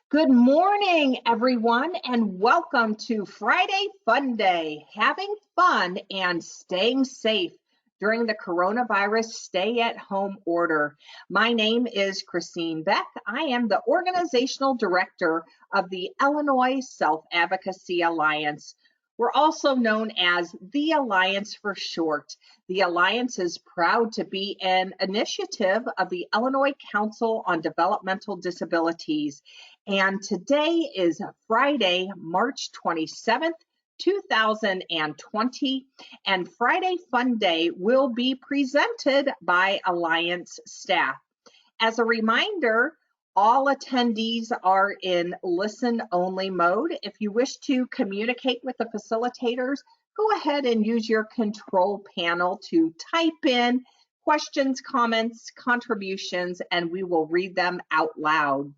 Good morning, everyone, and welcome to Friday Fun Day. Having fun and staying safe during the coronavirus stay-at-home order. My name is Christine Beck. I am the organizational director of the Illinois Self-Advocacy Alliance. We're also known as the Alliance for short. The Alliance is proud to be an initiative of the Illinois Council on Developmental Disabilities. And today is Friday, March 27th, 2020, and Friday Fun Day will be presented by Alliance staff. As a reminder, all attendees are in listen-only mode. If you wish to communicate with the facilitators, go ahead and use your control panel to type in questions, comments, contributions, and we will read them out loud.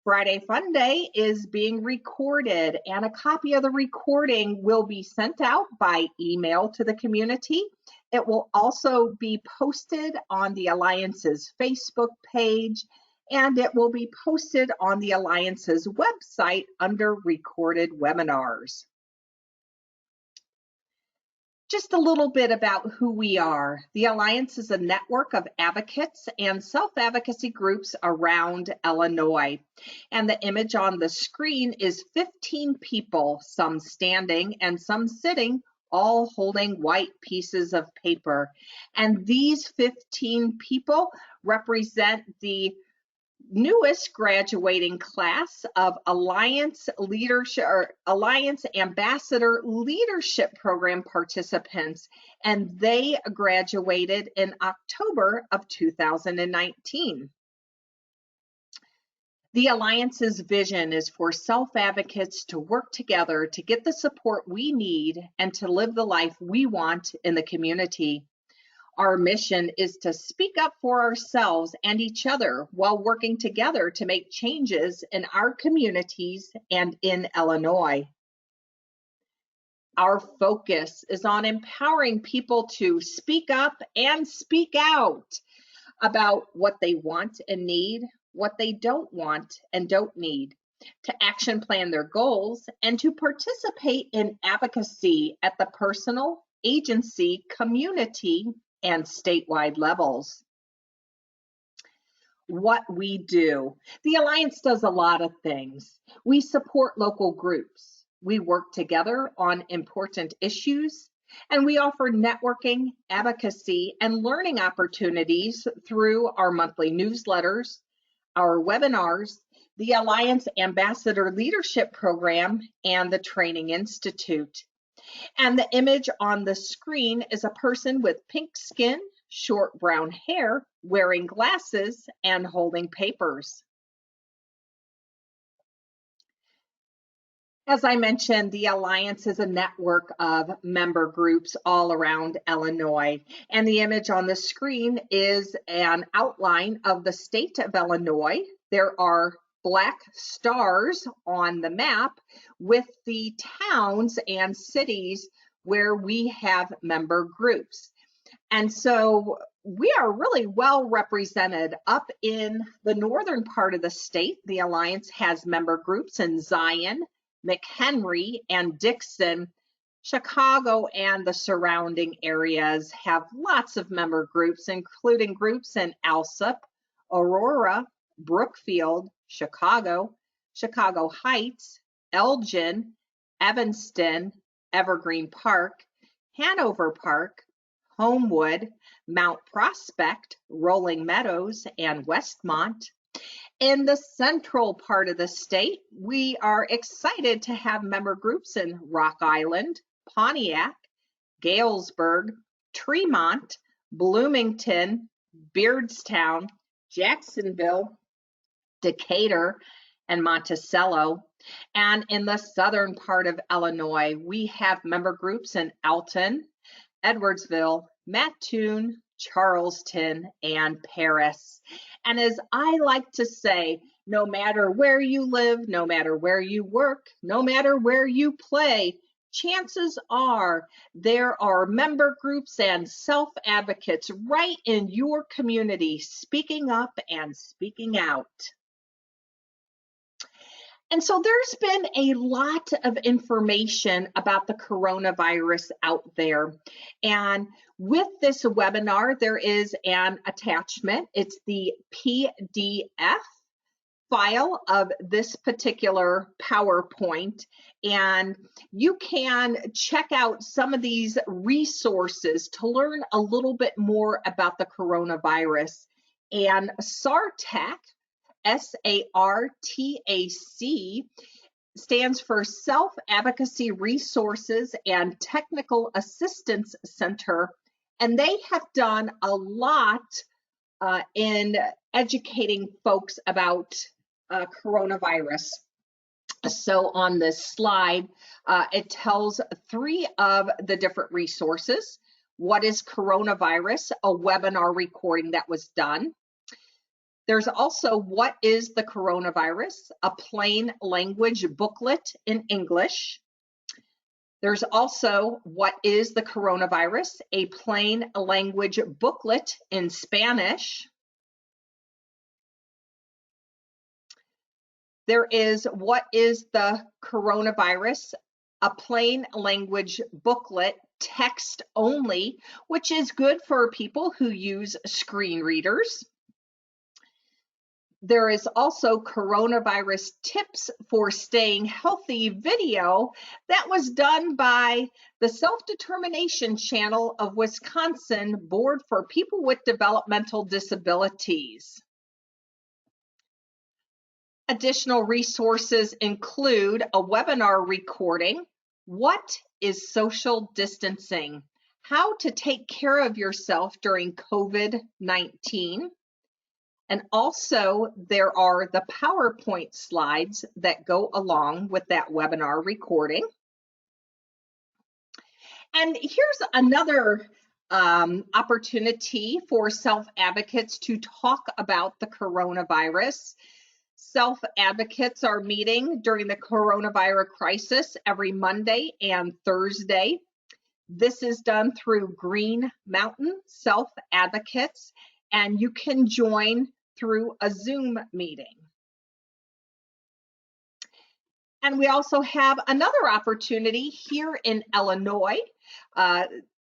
Friday Fun Day is being recorded, and a copy of the recording will be sent out by email to the community. It will also be posted on the Alliance's Facebook page, and it will be posted on the Alliance's website under recorded webinars. Just a little bit about who we are. The Alliance is a network of advocates and self-advocacy groups around Illinois. And the image on the screen is 15 people, some standing and some sitting, all holding white pieces of paper. And these 15 people represent the newest graduating class of Alliance Leadership or Alliance Ambassador Leadership Program participants, and they graduated in October of 2019. The Alliance's vision is for self-advocates to work together to get the support we need and to live the life we want in the community. Our mission is to speak up for ourselves and each other while working together to make changes in our communities and in Illinois. Our focus is on empowering people to speak up and speak out about what they want and need, what they don't want and don't need, to action plan their goals, and to participate in advocacy at the personal, agency, community, and statewide levels. What we do. The Alliance does a lot of things. We support local groups. We work together on important issues, and we offer networking, advocacy, and learning opportunities through our monthly newsletters, our webinars, the Alliance Ambassador Leadership Program, and the Training Institute. And the image on the screen is a person with pink skin, short brown hair, wearing glasses, and holding papers. As I mentioned, the Alliance is a network of member groups all around Illinois. And the image on the screen is an outline of the state of Illinois. There are black stars on the map with the towns and cities where we have member groups. And so we are really well represented up in the northern part of the state. The Alliance has member groups in Zion, McHenry, and Dixon. Chicago and the surrounding areas have lots of member groups, including groups in Alsip, Aurora, Brookfield, Chicago, Chicago Heights, Elgin, Evanston, Evergreen Park, Hanover Park, Homewood, Mount Prospect, Rolling Meadows, and Westmont. In the central part of the state, we are excited to have member groups in Rock Island, Pontiac, Galesburg, Tremont, Bloomington, Beardstown, Jacksonville, Decatur, and Monticello. And in the southern part of Illinois, we have member groups in Alton, Edwardsville, Mattoon, Charleston, and Paris. And as I like to say, no matter where you live, no matter where you work, no matter where you play, chances are there are member groups and self-advocates right in your community speaking up and speaking out. And so there's been a lot of information about the coronavirus out there. And with this webinar, there is an attachment. It's the PDF file of this particular PowerPoint, and you can check out some of these resources to learn a little bit more about the coronavirus. And SARTAC, SARTAC, stands for Self-Advocacy Resources and Technical Assistance Center, and they have done a lot in educating folks about coronavirus. So on this slide, it tells 3 of the different resources. What is coronavirus? A webinar recording that was done. There's also what is the coronavirus? A plain language booklet in English. There's also what is the coronavirus? A plain language booklet in Spanish. There is what is the coronavirus? A plain language booklet, text only, which is good for people who use screen readers. There is also coronavirus tips for staying healthy video that was done by the Self-Determination Channel of Wisconsin Board for People with Developmental Disabilities. Additional resources include a webinar recording, what is social distancing, how to take care of yourself during COVID-19, and also there are the PowerPoint slides that go along with that webinar recording. And here's another opportunity for self-advocates to talk about the coronavirus. Self-advocates are meeting during the coronavirus crisis every Monday and Thursday. This is done through Green Mountain Self-Advocates, and you can join through a Zoom meeting. And we also have another opportunity here in Illinois.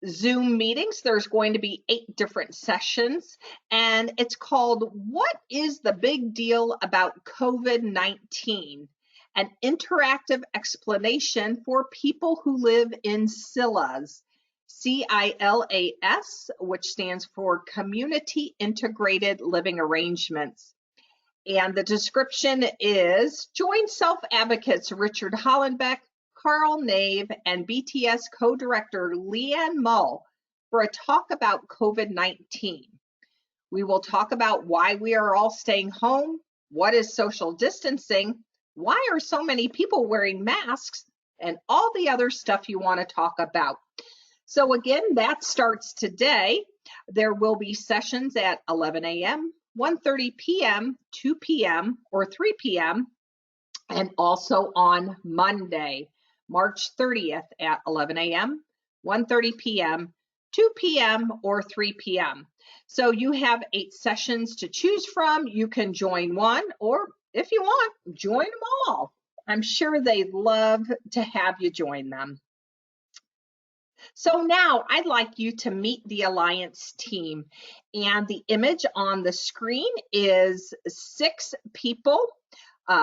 Zoom meetings. There's going to be 8 different sessions, and it's called What is the Big Deal About COVID-19? An interactive explanation for people who live in CILAS, CILAS, which stands for Community Integrated Living Arrangements. And the description is, join self-advocates Richard Hollenbeck, Carl Nave, and BTS co-director Leanne Mull for a talk about COVID-19. We will talk about why we are all staying home, what is social distancing, why are so many people wearing masks, and all the other stuff you want to talk about. So again, that starts today. There will be sessions at 11 a.m., 1:30 p.m., 2 p.m., or 3 p.m., and also on Monday, March 30th at 11 a.m., 1:30 p.m., 2 p.m., or 3 p.m. So you have 8 sessions to choose from. You can join one, or if you want, join them all. I'm sure they'd love to have you join them. So now I'd like you to meet the Alliance team. And the image on the screen is 6 people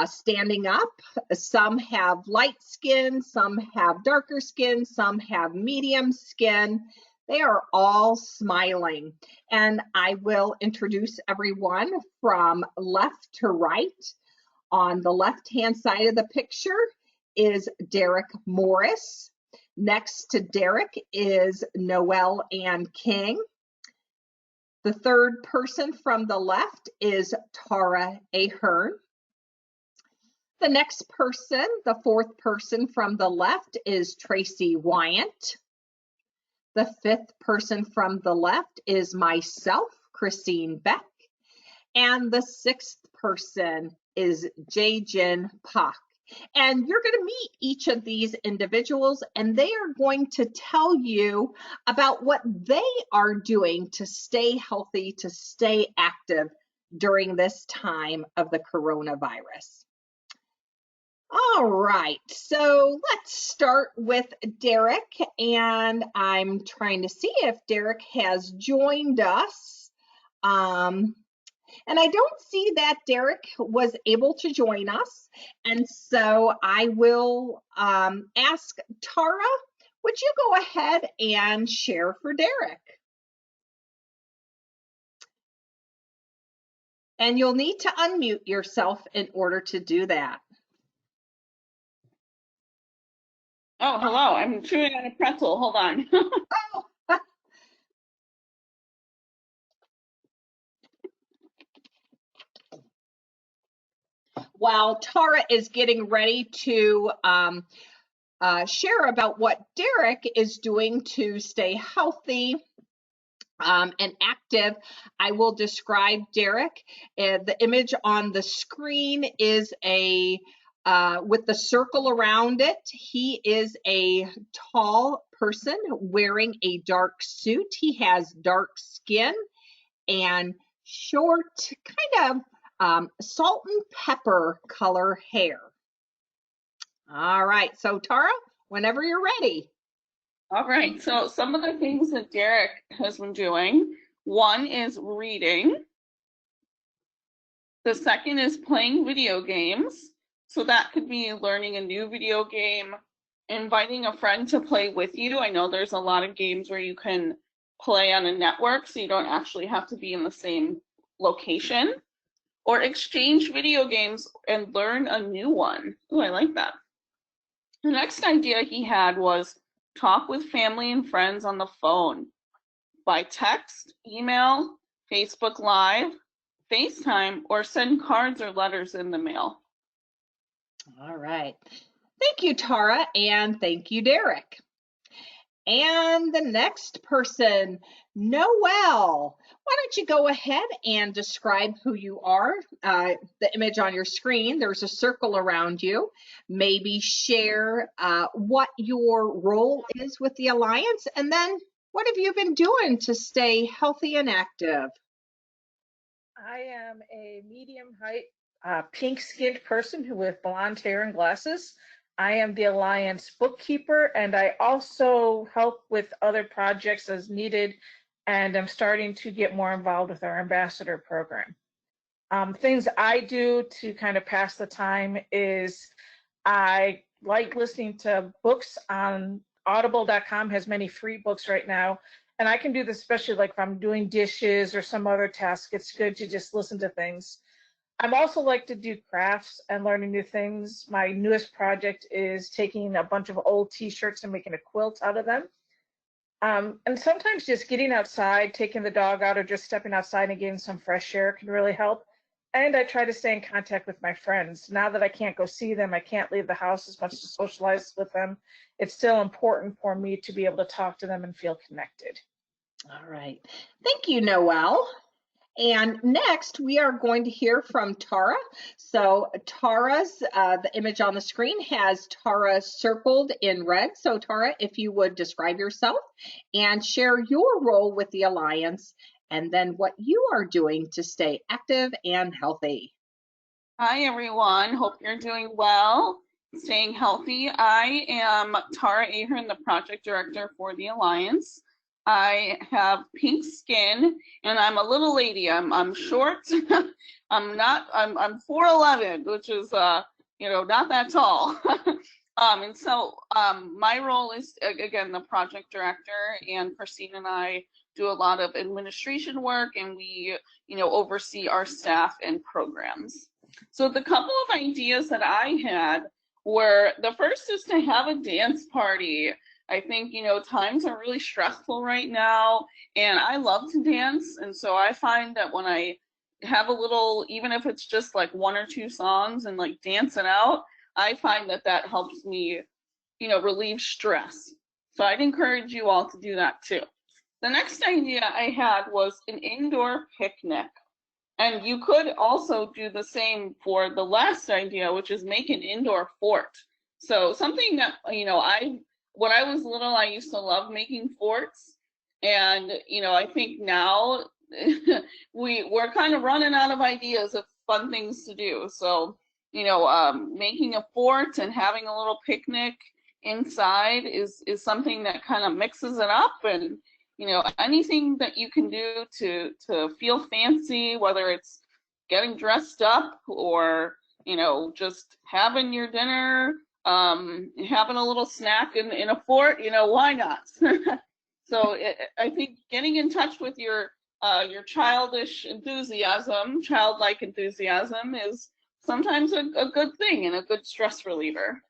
standing up. Some have light skin, some have darker skin, some have medium skin. They are all smiling. And I will introduce everyone from left to right. On the left-hand side of the picture is Derek Morris. Next to Derek is Noelle Ann King. The third person from the left is Tara Ahern. The next person, the fourth person from the left, is Tracy Wyant. The fifth person from the left is myself, Christine Beck. And the sixth person is Jae-Jin Pak. And you're going to meet each of these individuals, and they are going to tell you about what they are doing to stay healthy, to stay active during this time of the coronavirus. All right, so let's start with Derek, and I'm trying to see if Derek has joined us. And I don't see that Derek was able to join us, and so I will ask Tara, would you go ahead and share for Derek? And you'll need to unmute yourself in order to do that. Oh, hello. I'm chewing on a pretzel. Hold on. Oh. While Tara is getting ready to share about what Derek is doing to stay healthy and active, I will describe Derek. The image on the screen is a with the circle around it. He is a tall person wearing a dark suit. He has dark skin and short, kind of salt and pepper color hair. All right, so Tara, whenever you're ready. All right. So some of the things that Derek has been doing, one is reading. The second is playing video games. So that could be learning a new video game, inviting a friend to play with you. I know there's a lot of games where you can play on a network, so you don't actually have to be in the same location. Or exchange video games and learn a new one. Oh, I like that. The next idea he had was talk with family and friends on the phone by text, email, Facebook Live, FaceTime, or send cards or letters in the mail. All right. Thank you, Tara, and thank you, Derek. And the next person, Noelle. Why don't you go ahead and describe who you are? The image on your screen, there's a circle around you. Maybe share what your role is with the Alliance, and then what have you been doing to stay healthy and active? I am a medium height, pink skinned person with blonde hair and glasses. I am the Alliance bookkeeper, and I also help with other projects as needed. And I'm starting to get more involved with our ambassador program. Things I do to kind of pass the time is I like listening to books on audible.com has many free books right now. And I can do this especially like if I'm doing dishes or some other task. It's good to just listen to things. I'm also like to do crafts and learning new things. My newest project is taking a bunch of old t-shirts and making a quilt out of them. And sometimes just getting outside, taking the dog out, or just stepping outside and getting some fresh air can really help. And I try to stay in contact with my friends. Now that I can't go see them, I can't leave the house as much to socialize with them. It's still important for me to be able to talk to them and feel connected. All right. Thank you, Noelle. And next, we are going to hear from Tara. So Tara's, the image on the screen has Tara circled in red. So Tara, if you would describe yourself and share your role with the Alliance, and then what you are doing to stay active and healthy. Hi, everyone. Hope you're doing well, staying healthy. I am Tara Ahern, the project director for the Alliance. I have pink skin and I'm a little lady. I'm short. I'm 4'11", which is not that tall. And so my role is again the project director, and Christine and I do a lot of administration work, and we oversee our staff and programs. So the couple of ideas that I had were, the first is to have a dance party. I think, times are really stressful right now, and I love to dance. And so I find that when I have a little, even if it's just like one or two songs and like dance it out, I find that that helps me, relieve stress. So I'd encourage you all to do that too. The next idea I had was an indoor picnic. And you could also do the same for the last idea, which is make an indoor fort. So something that, when I was little, I used to love making forts. And, I think now we're kind of running out of ideas of fun things to do. So, making a fort and having a little picnic inside is something that kind of mixes it up. And anything that you can do to feel fancy, whether it's getting dressed up or just having your dinner, having a little snack in a fort, why not? So I think getting in touch with your childish enthusiasm, childlike enthusiasm, is sometimes a good thing and a good stress reliever.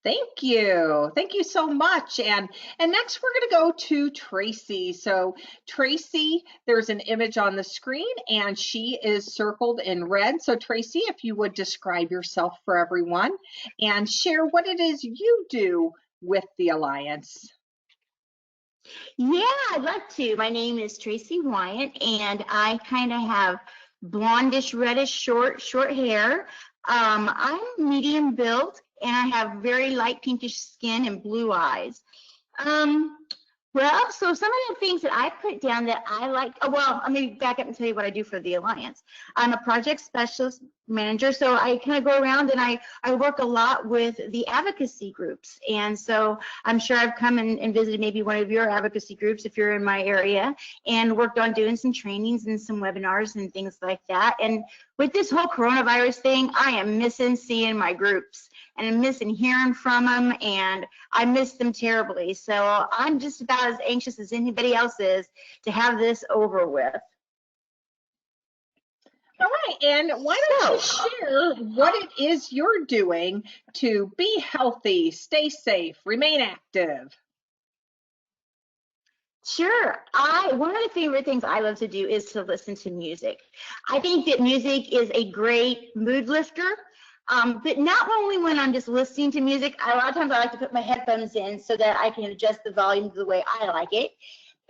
Thank you. Thank you so much. And next we're going to go to Tracy. So Tracy, there's an image on the screen and she is circled in red. So Tracy, if you would describe yourself for everyone and share what it is you do with the Alliance. Yeah, I'd love to. My name is Tracy Wyatt, and I kind of have blondish, reddish, short hair. I'm medium built, and I have very light pinkish skin and blue eyes. Well, so some of the things that I put down that I like, let me back up and tell you what I do for the Alliance. I'm a project specialist manager, so I kind of go around and I work a lot with the advocacy groups. And so I'm sure I've come and visited maybe one of your advocacy groups if you're in my area, and worked on doing some trainings and some webinars and things like that. And with this whole coronavirus thing, I am missing seeing my groups, and I'm missing hearing from them, and I miss them terribly. So I'm just about as anxious as anybody else is to have this over with. All right, and why don't you share what it is you're doing to be healthy, stay safe, remain active? Sure. One of the favorite things I love to do is to listen to music. I think that music is a great mood lifter, but not only when I'm just listening to music. A lot of times I like to put my headphones in so that I can adjust the volume the way I like it.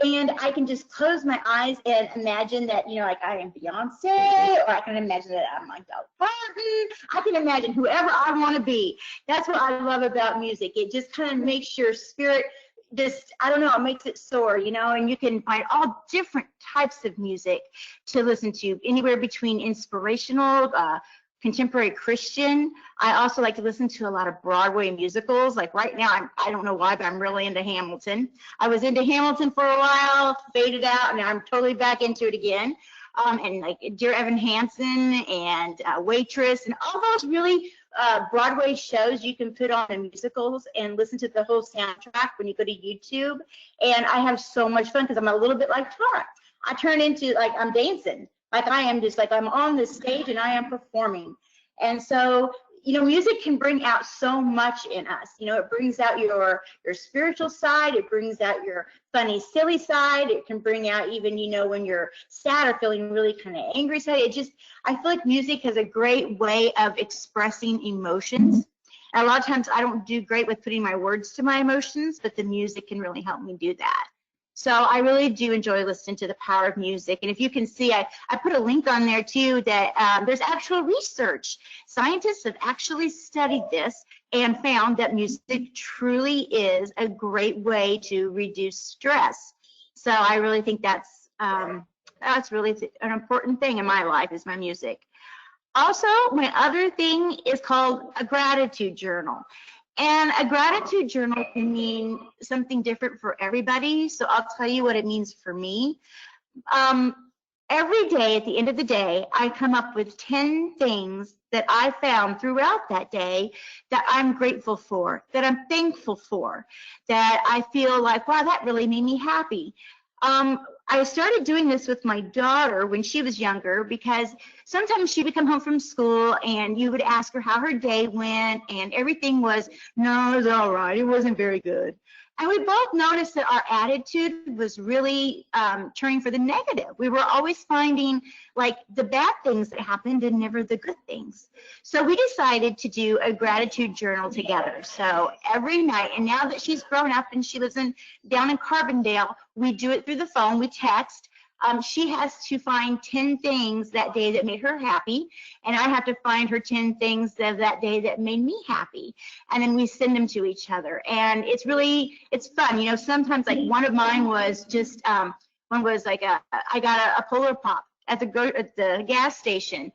And I can just close my eyes and imagine that, like I am Beyonce, or I can imagine that I'm like Dolly Parton. I can imagine whoever I want to be. That's what I love about music. It just kind of makes your spirit just, I don't know, it makes it soar, and you can find all different types of music to listen to, anywhere between inspirational, contemporary Christian. I also like to listen to a lot of Broadway musicals. Like right now, I don't know why, but I'm really into Hamilton. I was into Hamilton for a while, faded out, and I'm totally back into it again. And like Dear Evan Hansen and Waitress and all those really Broadway shows you can put on the musicals and listen to the whole soundtrack when you go to YouTube. And I have so much fun because I'm a little bit like Tara. I turn into like I'm dancing. Like I am just like I'm on the stage and I am performing. And so, music can bring out so much in us. It brings out your spiritual side. It brings out your funny, silly side. It can bring out even, when you're sad or feeling really kind of angry side. I feel like music has a great way of expressing emotions. And a lot of times I don't do great with putting my words to my emotions, but the music can really help me do that. So I really do enjoy listening to the power of music. And if you can see, I put a link on there too that there's actual research. Scientists have actually studied this and found that music truly is a great way to reduce stress. So I really think that's really an important thing in my life is my music. Also, my other thing is called a gratitude journal. And a gratitude journal can mean something different for everybody. So I'll tell you what it means for me. Every day, at the end of the day, I come up with 10 things that I found throughout that day that I'm grateful for, that I'm thankful for, that I feel like, wow, that really made me happy. I started doing this with my daughter when she was younger because sometimes she would come home from school and you would ask her how her day went and everything was, no, it was all right, it wasn't very good. And we both noticed that our attitude was really turning for the negative. We were always finding like the bad things that happened and never the good things. So we decided to do a gratitude journal together. So every night, and now that she's grown up and she lives down in Carbondale, we do it through the phone, we text. She has to find 10 things that day that made her happy, and I have to find her 10 things of that day that made me happy, and then we send them to each other. And it's fun. Sometimes like one of mine was just one was like I got a Polar Pop at the gas station.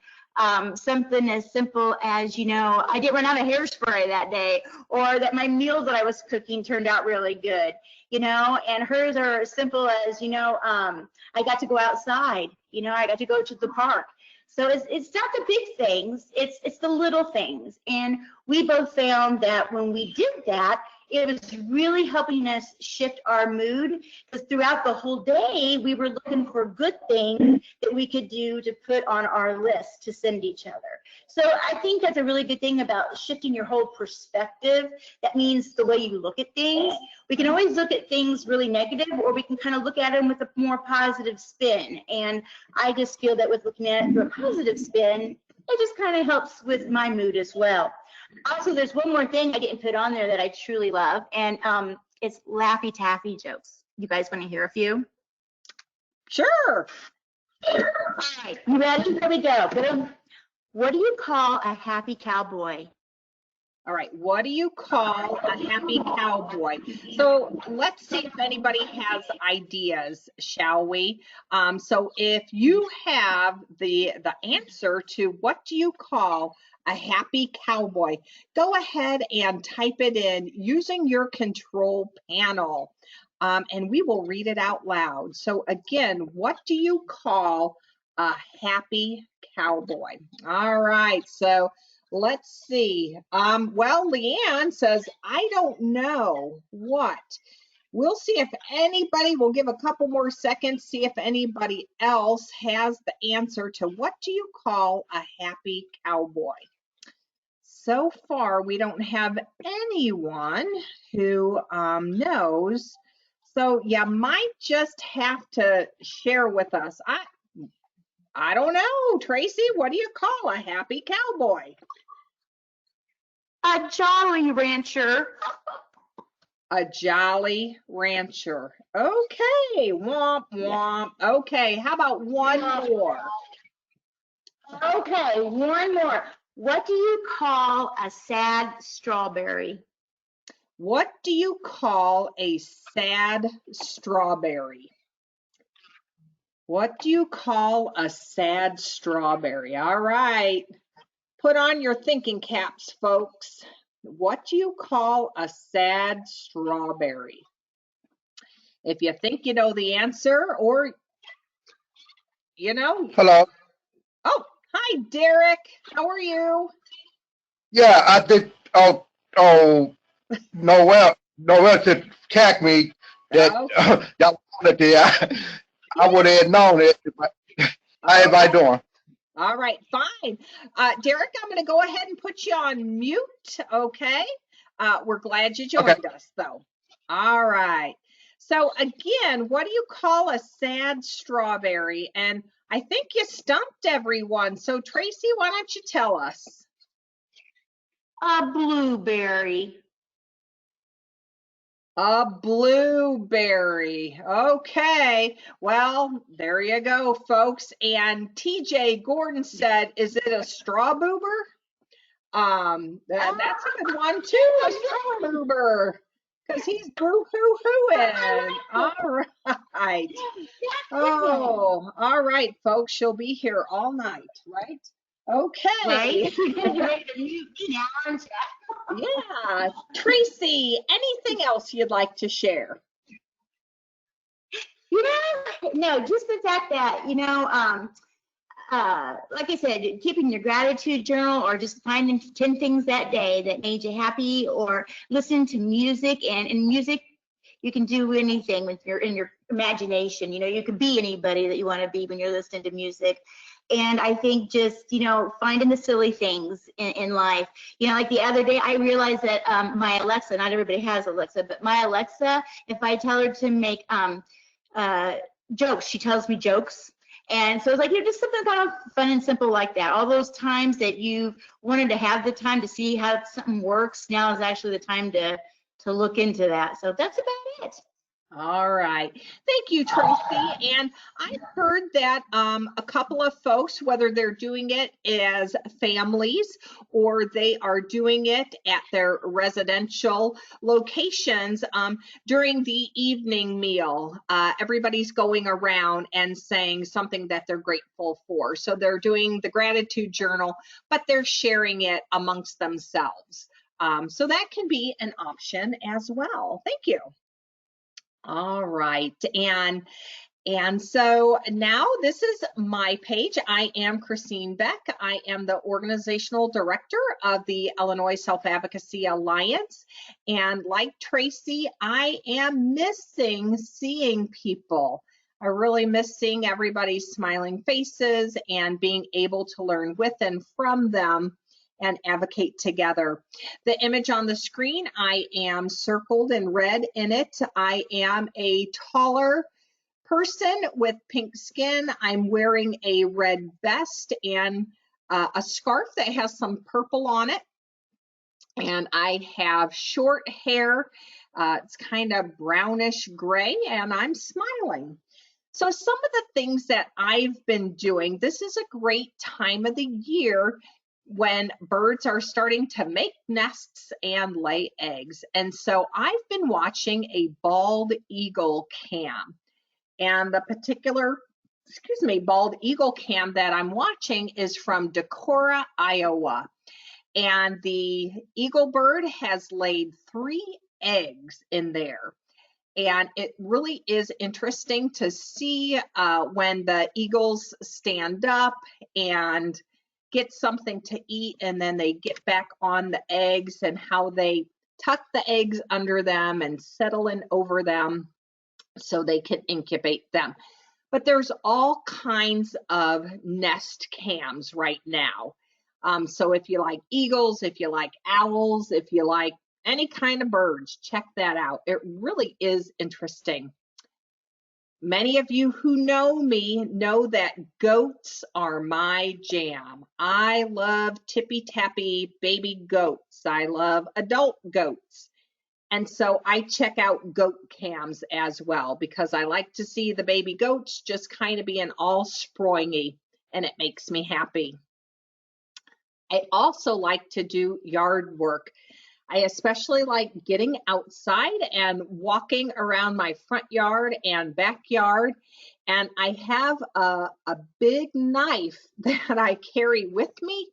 something as simple as, you know, I didn't run out of hairspray that day, or that my meals that I was cooking turned out really good, you know. And hers are as simple as, you know, I got to go outside, you know, I got to go to the park. So it's not the big things, it's the little things. And we both found that when we did that, it was really helping us shift our mood, because throughout the whole day, we were looking for good things that we could do to put on our list to send each other. So I think that's a really good thing about shifting your whole perspective. That means the way you look at things. We can always look at things really negative, or we can kind of look at them with a more positive spin. And I just feel that with looking at it through a positive spin, it just kind of helps with my mood as well. Also, there's one more thing I didn't put on there that I truly love, and it's Laffy Taffy jokes. You guys want to hear a few? Sure. All right, you ready? Here we go. What do you call a happy cowboy? All right, what do you call a happy cowboy? So let's see if anybody has ideas, shall we? So if you have the answer to what do you call a happy cowboy, go ahead and type it in using your control panel, and we will read it out loud. So again, what do you call a happy cowboy? All right, so let's see. Well, Leanne says, I don't know what. We'll see if anybody, will give a couple more seconds, see if anybody else has the answer to what do you call a happy cowboy? So far, we don't have anyone who knows. So you might just have to share with us. I don't know, Tracy, what do you call a happy cowboy? A jolly rancher. A jolly rancher. Okay, womp womp. Okay, how about one more? Okay, one more. What do you call a sad strawberry? What do you call a sad strawberry? What do you call a sad strawberry? All right, put on your thinking caps, folks. What do you call a sad strawberry? If you think you know the answer, or, you know. Hello. Oh, hi, Derek. How are you? Yeah, I think. Noel just attacked me that y'all wanted there. I would have known it. How everybody doing? All right, fine. Derek, I'm going to go ahead and put you on mute, okay? We're glad you joined us, though. All right. So again, what do you call a sad strawberry? And I think you stumped everyone. So Tracy, why don't you tell us? A blueberry. A blueberry. Okay. Well, there you go, folks. And TJ Gordon said, is it a strawboober? That's a good one too, a strawboober, because he's boo-hoo-hooing. All right. Oh, all right, folks. She'll be here all night, right? Okay. Right? Yeah. Tracy, anything else you'd like to share? You know, no, just the fact that, you know, like I said, keeping your gratitude journal, or just finding 10 things that day that made you happy, or listen to music. And in music, you can do anything with in your imagination. You know, you can be anybody that you want to be when you're listening to music. And I think just, you know, finding the silly things in life. You know, like the other day, I realized that my Alexa, not everybody has Alexa, but my Alexa, if I tell her to make jokes, she tells me jokes. And so it's like, you know, just something kind of fun and simple like that. All those times that you've wanted to have the time to see how something works, now is actually the time to look into that. So that's about it. All right. Thank you, Tracy. And I've heard that a couple of folks, whether they're doing it as families or they are doing it at their residential locations during the evening meal, everybody's going around and saying something that they're grateful for. So they're doing the gratitude journal, but they're sharing it amongst themselves. So that can be an option as well. Thank you. All right. And so now this is my page. I am Christine Beck. I am the organizational director of the Illinois Self-Advocacy Alliance. And like Tracy, I am missing seeing people. I really miss seeing everybody's smiling faces and being able to learn with and from them and advocate together. The image on the screen, I am circled in red in it. I am a taller person with pink skin. I'm wearing a red vest and a scarf that has some purple on it. And I have short hair. It's kind of brownish gray, and I'm smiling. So some of the things that I've been doing, this is a great time of the year when birds are starting to make nests and lay eggs. And so I've been watching a bald eagle cam. And the particular, bald eagle cam that I'm watching is from Decorah, Iowa. And the eagle bird has laid 3 eggs in there. And it really is interesting to see when the eagles stand up and get something to eat, and then they get back on the eggs and how they tuck the eggs under them and settle in over them so they can incubate them. But there's all kinds of nest cams right now. So if you like eagles, if you like owls, if you like any kind of birds, check that out. It really is interesting. Many of you who know me know that goats are my jam. I love tippy-tappy baby goats. I love adult goats. And so I check out goat cams as well because I like to see the baby goats just kind of being all springy, and it makes me happy. I also like to do yard work. I especially like getting outside and walking around my front yard and backyard. And I have a big knife that I carry with me,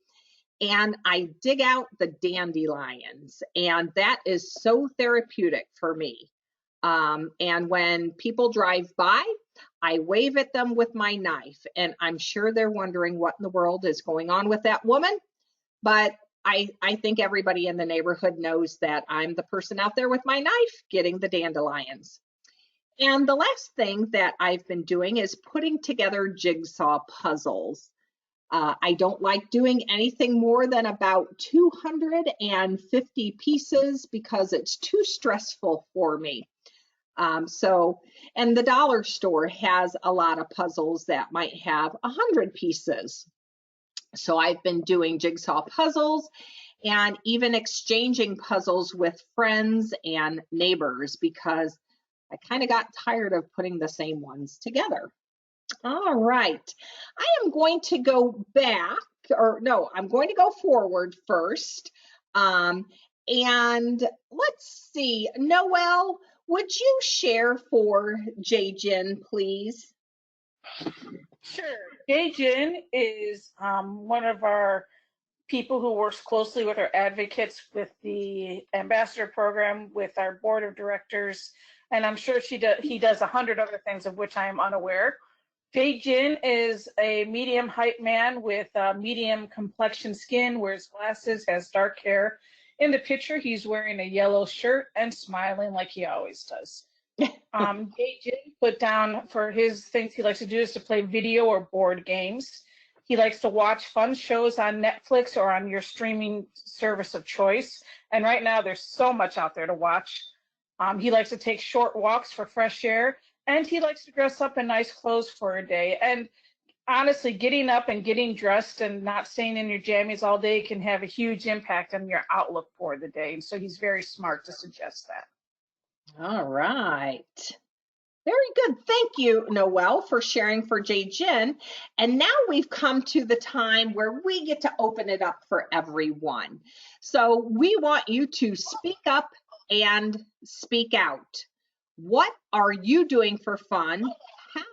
and I dig out the dandelions. And that is so therapeutic for me. And when people drive by, I wave at them with my knife. And I'm sure they're wondering what in the world is going on with that woman. But I think everybody in the neighborhood knows that I'm the person out there with my knife getting the dandelions. And the last thing that I've been doing is putting together jigsaw puzzles. I don't like doing anything more than about 250 pieces because it's too stressful for me. And the dollar store has a lot of puzzles that might have 100 pieces. So I've been doing jigsaw puzzles and even exchanging puzzles with friends and neighbors because I kind of got tired of putting the same ones together. All right, I am going to go back, or no, I'm going to go forward first. And let's see, Noelle, would you share for Jay-Jin, please? Sure. Jay-Jin is one of our people who works closely with our advocates with the ambassador program with our board of directors, and I'm sure he does 100 other things of which I am unaware. Jay-Jin is a medium height man with medium complexion skin, wears glasses, has dark hair. In the picture, he's wearing a yellow shirt and smiling like he always does. Jay-Jin put down for his things he likes to do is to play video or board games. He likes to watch fun shows on Netflix or on your streaming service of choice. And right now, there's so much out there to watch. He likes to take short walks for fresh air, and he likes to dress up in nice clothes for a day. And honestly, getting up and getting dressed and not staying in your jammies all day can have a huge impact on your outlook for the day. And so he's very smart to suggest that. All right. Very good. Thank you, Noelle, for sharing for Jin. And now we've come to the time where we get to open it up for everyone. So we want you to speak up and speak out. What are you doing for fun?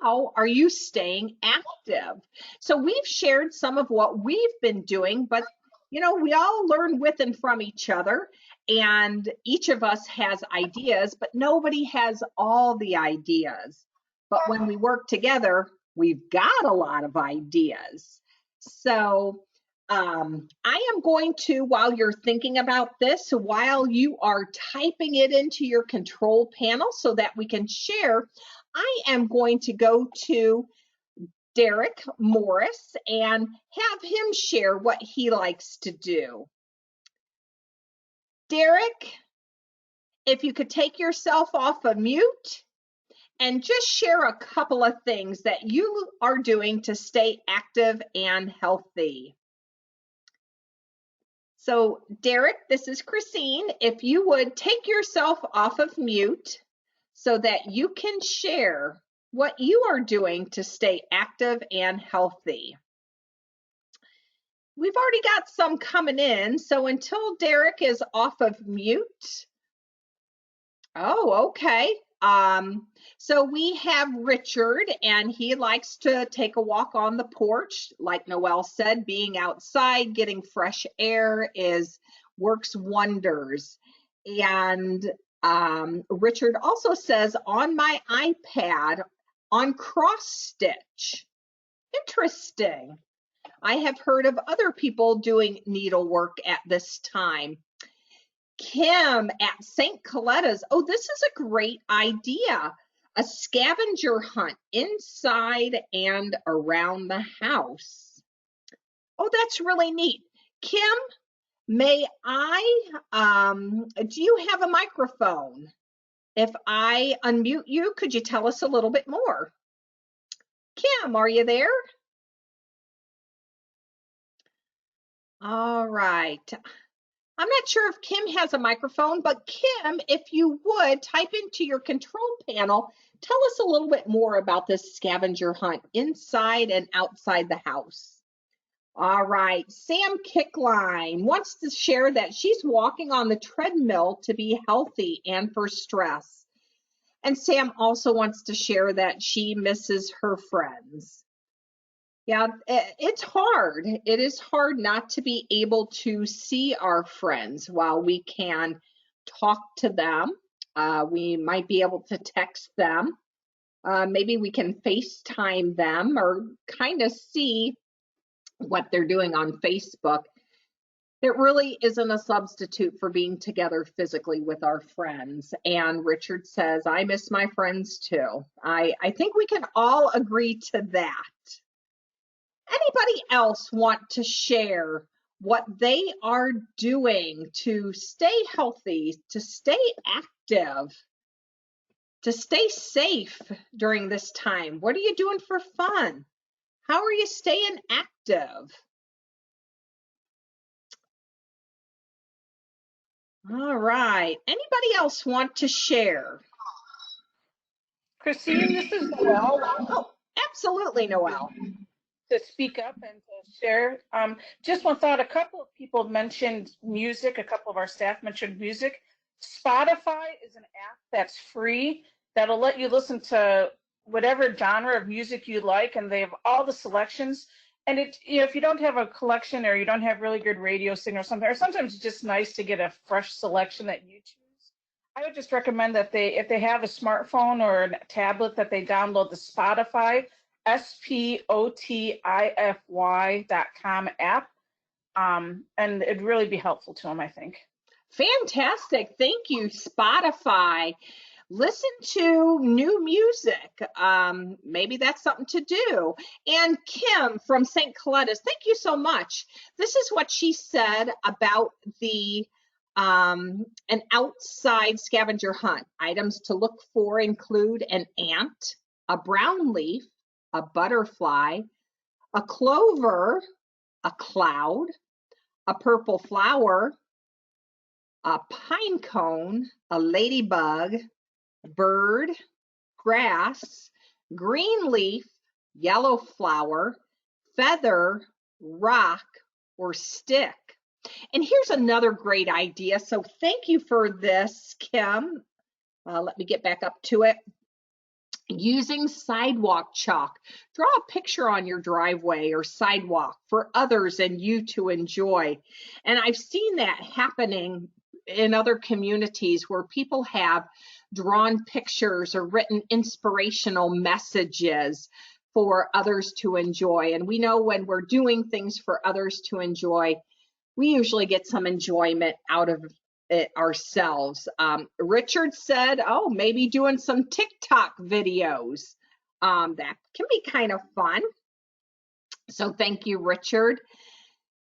How are you staying active? So we've shared some of what we've been doing, but we all learn with and from each other, and each of us has ideas, but nobody has all the ideas. But when we work together, we've got a lot of ideas. So I am going to, while you're thinking about this, while you are typing it into your control panel so that we can share, I am going to go to Derek Morris and have him share what he likes to do. Derek, if you could take yourself off of mute and just share a couple of things that you are doing to stay active and healthy. So Derek, this is Christine. If you would take yourself off of mute so that you can share what you are doing to stay active and healthy. We've already got some coming in, so until Derek is off of mute. Oh, okay. So we have Richard, and he likes to take a walk on the porch. Like Noelle said, being outside, getting fresh air works wonders. And Richard also says, on my iPad, on cross stitch. Interesting. I have heard of other people doing needlework at this time. Kim at St. Coletta's. Oh, this is a great idea. A scavenger hunt inside and around the house. Oh, that's really neat. Kim, may I, do you have a microphone? If I unmute you, could you tell us a little bit more? Kim, are you there? All right. I'm not sure if Kim has a microphone, but Kim, if you would type into your control panel, tell us a little bit more about this scavenger hunt inside and outside the house. All right, Sam Kickline wants to share that she's walking on the treadmill to be healthy and for stress. And Sam also wants to share that she misses her friends. Yeah, it's hard. It is hard not to be able to see our friends while we can talk to them. We might be able to text them. Maybe we can FaceTime them or kind of see what they're doing on Facebook. It really isn't a substitute for being together physically with our friends. And Richard says, I miss my friends too. I think we can all agree to that. Anybody else want to share what they are doing to stay healthy, to stay active, to stay safe during this time? What are you doing for fun? How are you staying active? All right. Anybody else want to share? Christine, this is Noelle. Oh, absolutely, Noelle. To speak up and to share. Just one thought, a couple of people mentioned music, a couple of our staff mentioned music. Spotify is an app that's free that'll let you listen to whatever genre of music you like, and they have all the selections. And if you don't have a collection or you don't have really good radio signal or something, or sometimes it's just nice to get a fresh selection that you choose. I would just recommend that if they have a smartphone or a tablet, that they download the Spotify spotify.com app, and it'd really be helpful to them, I think. Fantastic. Thank you, Spotify. Listen to new music. Maybe that's something to do. And Kim from St. Coletta's, thank you so much. This is what she said about the an outside scavenger hunt. Items to look for include an ant, a brown leaf, a butterfly, a clover, a cloud, a purple flower, a pine cone, a ladybug, bird, grass, green leaf, yellow flower, feather, rock, or stick. And here's another great idea. So thank you for this, Kim. Let me get back up to it. Using sidewalk chalk. Draw a picture on your driveway or sidewalk for others and you to enjoy. And I've seen that happening in other communities where people have drawn pictures or written inspirational messages for others to enjoy. And we know when we're doing things for others to enjoy, we usually get some enjoyment out of it ourselves. Richard said, oh, maybe doing some TikTok videos. That can be kind of fun. So thank you, Richard.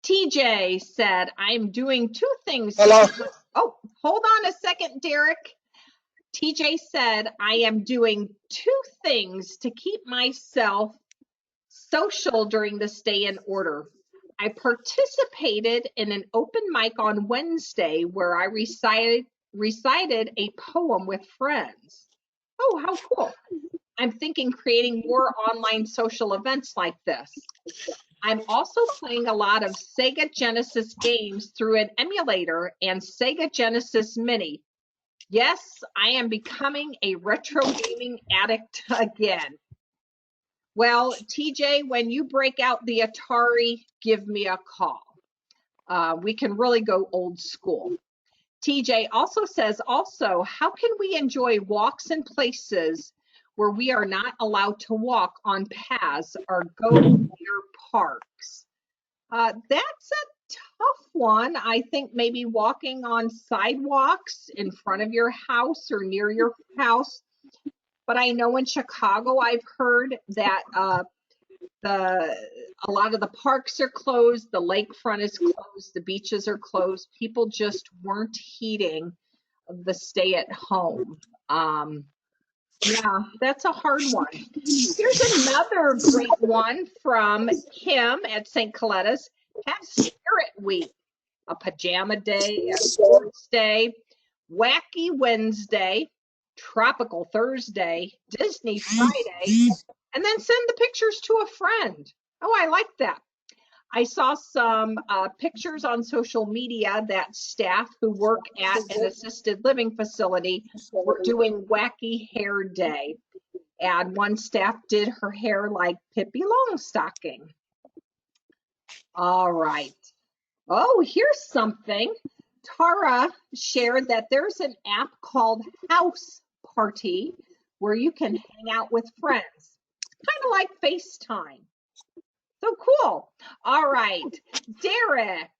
TJ said, I'm doing 2 things. Hello. Oh, hold on a second, Derek. TJ said, I am doing 2 things to keep myself social during the stay in order. I participated in an open mic on Wednesday where I recited a poem with friends. Oh, how cool. I'm thinking creating more online social events like this. I'm also playing a lot of Sega Genesis games through an emulator and Sega Genesis Mini. Yes, I am becoming a retro gaming addict again. Well, TJ, when you break out the Atari, give me a call. We can really go old school. TJ also says, how can we enjoy walks in places where we are not allowed to walk on paths or go near parks? That's a tough one. I think maybe walking on sidewalks in front of your house or near your house. But I know in Chicago, I've heard that a lot of the parks are closed, the lakefront is closed, the beaches are closed. People just weren't heeding the stay at home. Yeah, that's a hard one. Here's another great one from Kim at St. Coletta's. Have Spirit Week, a pajama day, a sports day, wacky Wednesday, tropical Thursday, Disney Friday, and then send the pictures to a friend. Oh, I like that. I saw some pictures on social media that staff who work at an assisted living facility were doing wacky hair day. And one staff did her hair like Pippi Longstocking. All right. Oh, here's something. Tara shared that there's an app called House Party where you can hang out with friends, kind of like FaceTime. So cool. All right, Derek.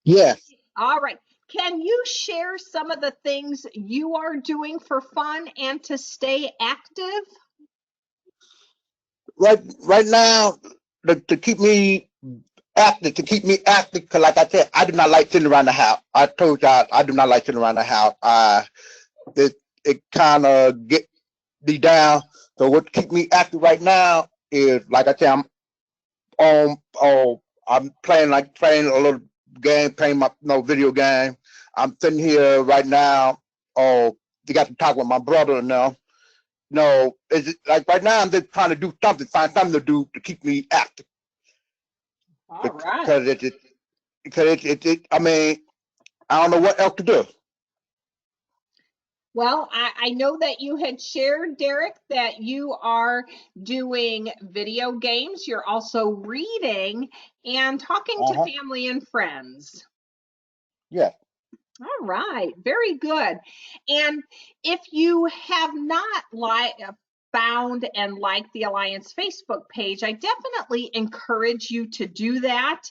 Yeah. All right. Can you share some of the things you are doing for fun and to stay active? Right now, to keep me active, because like I said, I do not like sitting around the house. I told y'all I do not like sitting around the house. It kind of get me down. So what keep me active right now is, like I said, I'm playing a little game, playing my video game. I'm sitting here right now. Oh, you got to talk with my brother now. No, it's like right now I'm just trying to do something, find something to do to keep me active. All right. Because I mean, I don't know what else to do. Well, I know that you had shared, Derek, that you are doing video games. You're also reading and talking to family and friends. Yeah. All right, very good. And if you have not found and liked the Alliance Facebook page, I definitely encourage you to do that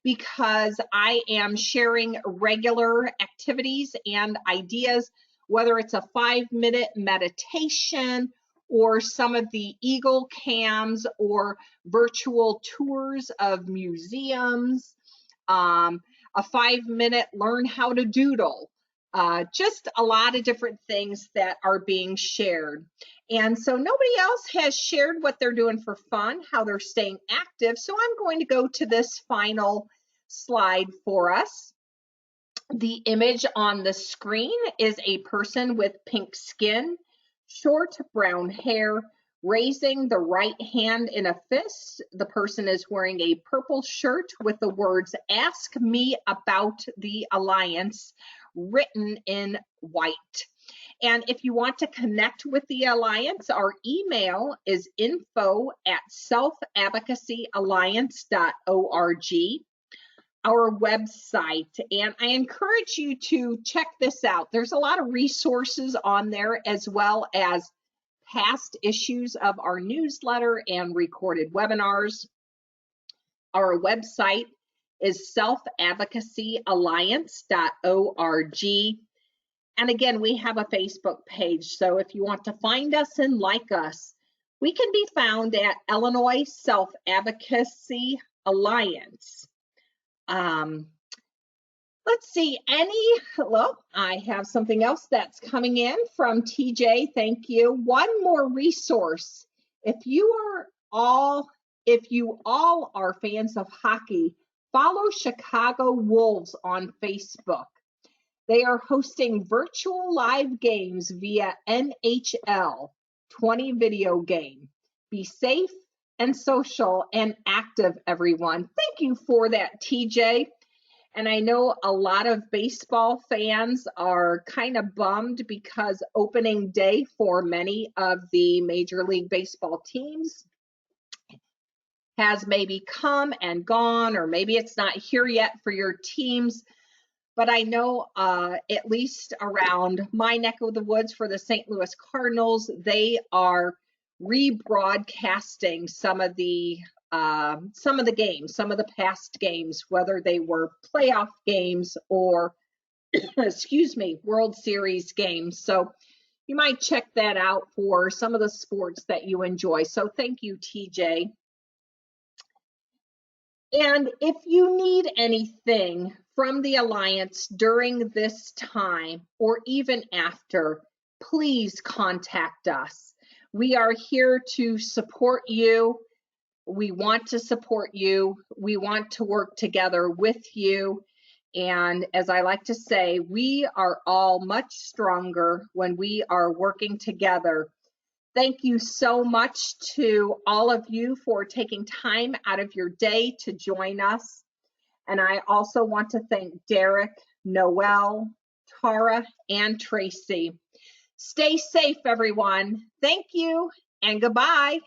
because I am sharing regular activities and ideas, whether it's a 5-minute meditation or some of the Eagle cams or virtual tours of museums. A 5-minute learn how to doodle, just a lot of different things that are being shared. And so nobody else has shared what they're doing for fun, how they're staying active. So I'm going to go to this final slide for us. The image on the screen is a person with pink skin short brown hair, raising the right hand in a fist. The person is wearing a purple shirt with the words "Ask me about the Alliance" written in white. And if you want to connect with the Alliance, our email is info@selfadvocacyalliance.org, our website. And I encourage you to check this out. There's a lot of resources on there, as well as past issues of our newsletter and recorded webinars. Our website is selfadvocacyalliance.org. And again, we have a Facebook page. So if you want to find us and like us, we can be found at Illinois Self-Advocacy Alliance. Let's see, well, I have something else that's coming in from TJ. Thank you. One more resource. If you all are fans of hockey, follow Chicago Wolves on Facebook. They are hosting virtual live games via NHL 20 video game. Be safe and social and active, everyone. Thank you for that, TJ. And I know a lot of baseball fans are kind of bummed because opening day for many of the Major League Baseball teams has maybe come and gone, or maybe it's not here yet for your teams. But I know at least around my neck of the woods for the St. Louis Cardinals, they are rebroadcasting some of the games, some of the past games, whether they were playoff games or, excuse me, World Series games. So you might check that out for some of the sports that you enjoy. So thank you, TJ. And if you need anything from the Alliance during this time or even after, please contact us. We are here to support you. We want to support you. We want to work together with you. And as I like to say, we are all much stronger when we are working together. Thank you so much to all of you for taking time out of your day to join us. And I also want to thank Derek, Noel, Tara, and Tracy. Stay safe, everyone. Thank you and goodbye.